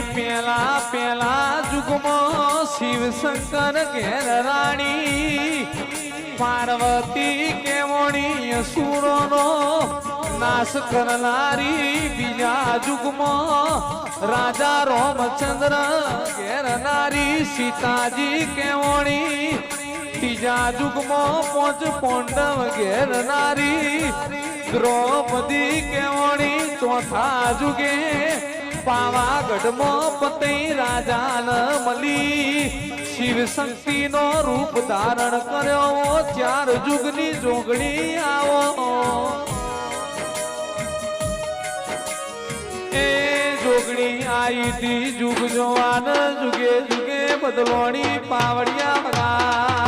પેલા પેલા જુગમાં શિવ શંકર ઘેર રાણી પાર્વતી કેવણી અસુરોનો નાશ કરનારી બીજા જુગમાં રાજા રામચંદ્ર ઘેર નારી સીતાજી કેવણી ત્રીજા જુગમાં પાંચ પાંડવ ઘેર નારી દ્રૌપદી કેવણી ચોથા જુગે પાવાગઢમાં પતઈ રાજાન મળી શિવ શક્તિ નો રૂપ ધારણ કર્યો ચાર જુગની જોગણી આવો એ જોગણી આઈ તી જુગ જોવાન જુગે જુગે બદલોણી પાવડિયા